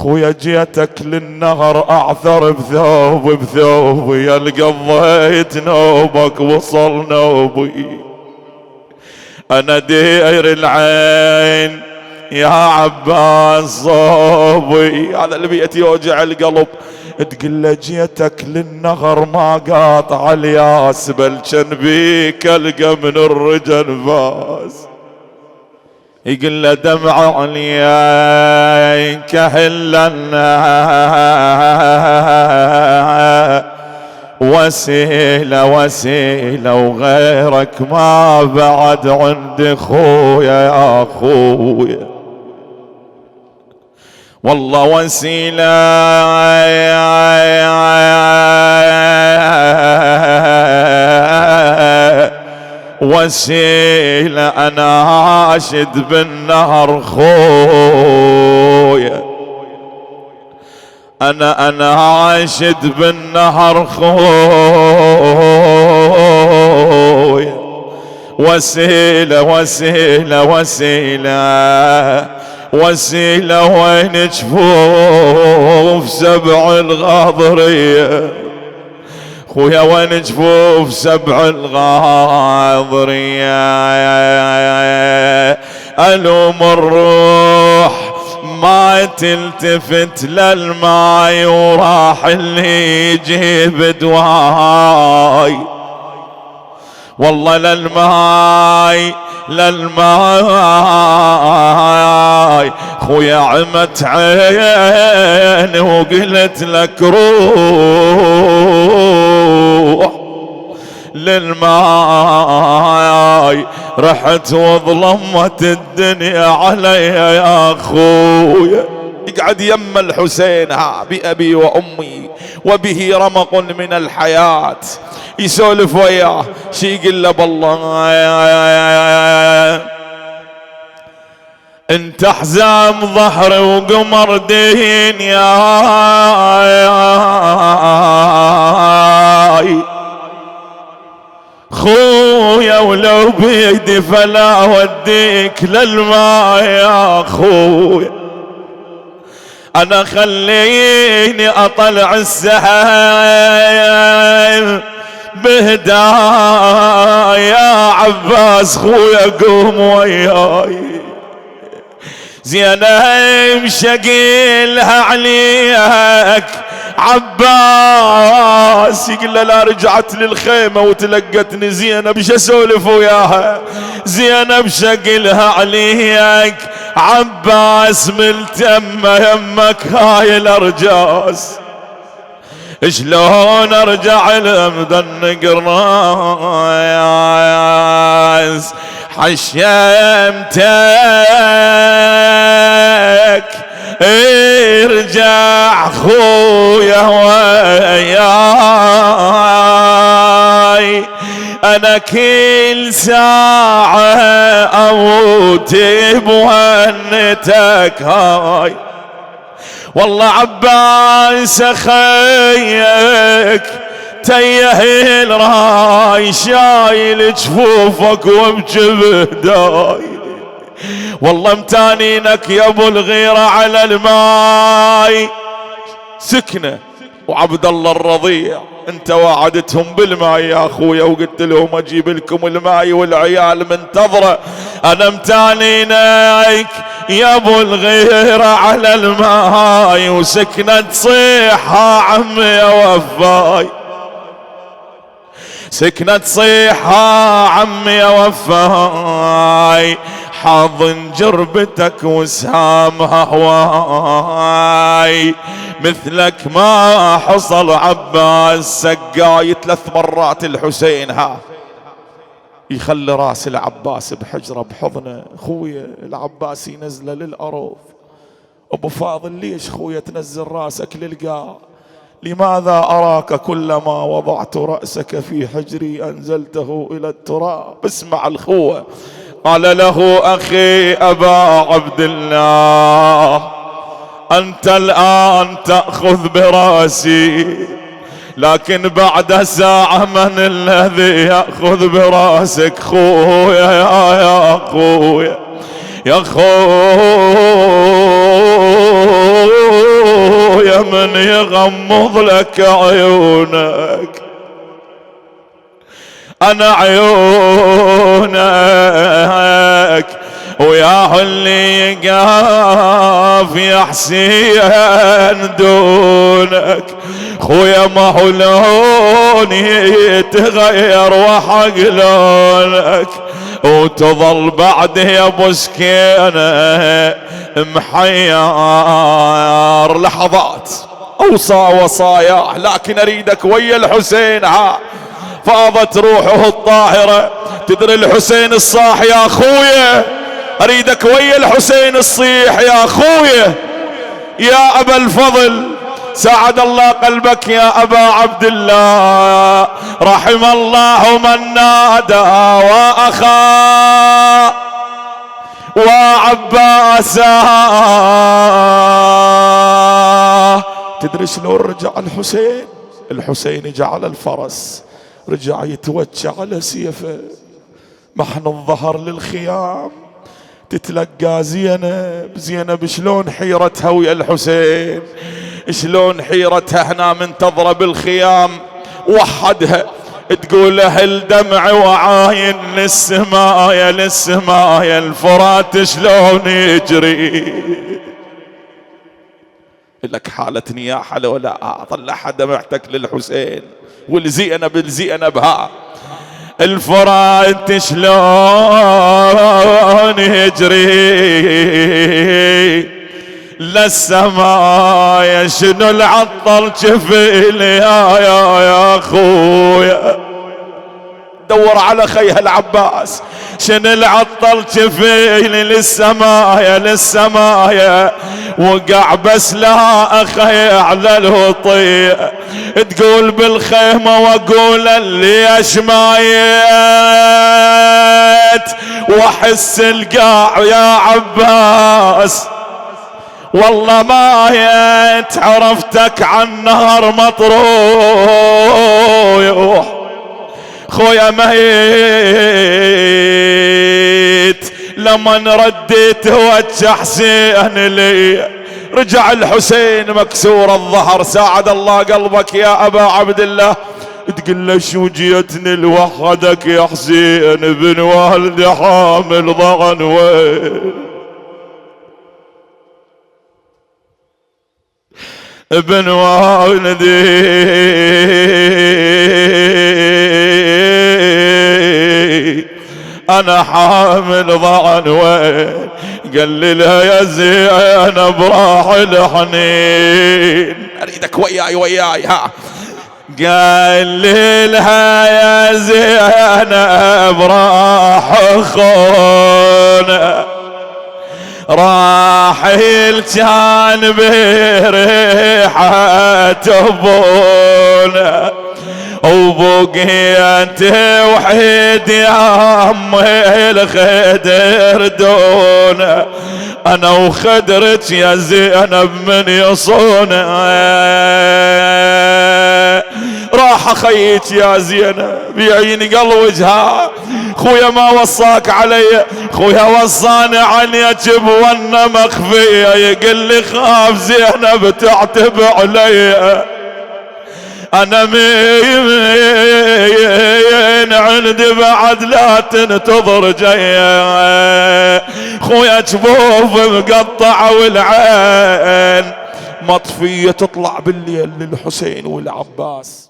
خويا جيتك للنهر اعثر بثوبي يا قضيت نوبك وصل نوبي. انا دير العين يا عباس صوبي. هذا البيت يوجع القلب. تقول له جيتك للنهر ما قاطع الياس بل كان بيك القى من الرجل فاس. يقول له دمع عليا كهلنا وسيلة وغيرك ما بعد عندي خويا يا خويا. والله وسيلة أنا عاشد بالنهر خويا. أنا عاشد بالنهر خويا. وسيلة وين جفوف سبع الغاضرية خويا وين جفوف سبع الغاضرية. ألوم الروح ما تلتفت للماي وراح اللي يجيب دواي. والله للماي خويا عمت عيني وقلت لك روح للماي. رحت وظلمت الدنيا علي يا خويا. يقعد يم الحسين بأبي وأمي وبه رمق من الحياة يسولف وياه. شي يقول له بالله انت حزام ظهري وقمر دين يا خويا ولو بيدي فلا وديك للماء يا خويا. انا خليني اطلع السحاب بهدايا يا عباس خويا قوم وياي. زينب شقيلها عليك عباس. يقول لا رجعت للخيمة وتلقتني زينب شو اسولف وياها. زينب شقيلها عليك عباس ملتمة يمك هاي الارجاس. شلون ارجع لمدن قراس حشمتك ارجع خويا وياي. انا كل ساعة اموت بوهنتك هاي. والله عباس اخيك تيه الراي شايل جفوفك وبجبهداي. والله امتانينك يا ابو الغيرة على الماي. سكنة وعبد الله الرضيع انت وعدتهم بالماي يا اخويا وقلت لهم اجيب لكم الماي والعيال منتظرة. انا امتانينك يا ابو الغيرة على الماي وسكنة تصيحة عمي يا وفاي. سكنة تصيحة عمي يا وفاي. حاضن جربتك وسهامها هواي. مثلك ما حصل عباس سقاي 3 مرات الحسين يخلي راس العباس بحجره بحضنه. خويا العباس ينزله للأروف. ابو فاضل ليش خويا تنزل راسك للقاع؟ لماذا أراك كلما وضعت رأسك في حجري أنزلته إلى التراب؟ اسمع الخوة. قال له أخي أبا عبد الله أنت الآن تأخذ برأسي لكن بعد ساعة من الذي يأخذ برأسك؟ خويا يا خويا يا خويا خويا من يغمض لك عيونك، انا عيونك وياه اللي يقاف يا حسين دونك. خويا ما هو لوني يتغير وحق لونك، وتظل بعده يا ابو سكينه محير. لحظات اوصى وصاياه، لكن اريدك ويا الحسين فاضت روحه الطاهرة. تدري الحسين الصاح يا اخويا، اريدك ويا الحسين الصيح يا اخويا. يا ابا الفضل سعد الله قلبك يا ابا عبد الله، رحم الله من نادى واخا وعباسا. تدري شلون رجع الحسين؟ الحسين جعل الفرس رجع يتوجه على سيفه، محن الظهر للخيام. تتلقى زينب شلون حيرتها ويا الحسين، شلون حيرتها هنا منتظرة بالخيام. وحدها تقول له الدمع وعاين للسمايا للسمايا، الفرات شلون يجري. لك حالة نياحة لو لا طلعها دمعتك للحسين والزينب الزينب الفرات شلون يجري للسماء. شنو العطل جفيلي يا اخويا، دور على خيها العباس. شنو العطل جفيلي للسمايا للسمايا، وقع بس لا اخي على الوطيه. تقول بالخيمه واقول ليش مايت واحس القاع يا عباس. والله مايت عرفتك عن نهر مطروح، خويا ميت لمن رديت وجه حسين لي. رجع الحسين مكسور الظهر، ساعد الله قلبك يا ابا عبد الله. تقول له شو جيتني لوحدك يا حسين، بن والدي حامل ضغن وين، ابن والدي انا حامل ضغن وين. قال لي لا يا زينب راح الحنين. اريدك وياي قال لي لها يا زينب راح خونه، راحل كان بريحة ابونا، وبقيت وحيد يا امي الخدر دونا. انا وخدرك يا زينب من يصونا. راح خيك يا زينب بعين قلوجها. خويا ما وصاك علي، خويا وصاني عن يجب وانا مخفية. يقل لي خاف زينب تعتب علي، انا مين عندي بعد لا تنتظر جايه. خويا جفوف مقطع والعين مطفية تطلع بالليل للحسين والعباس.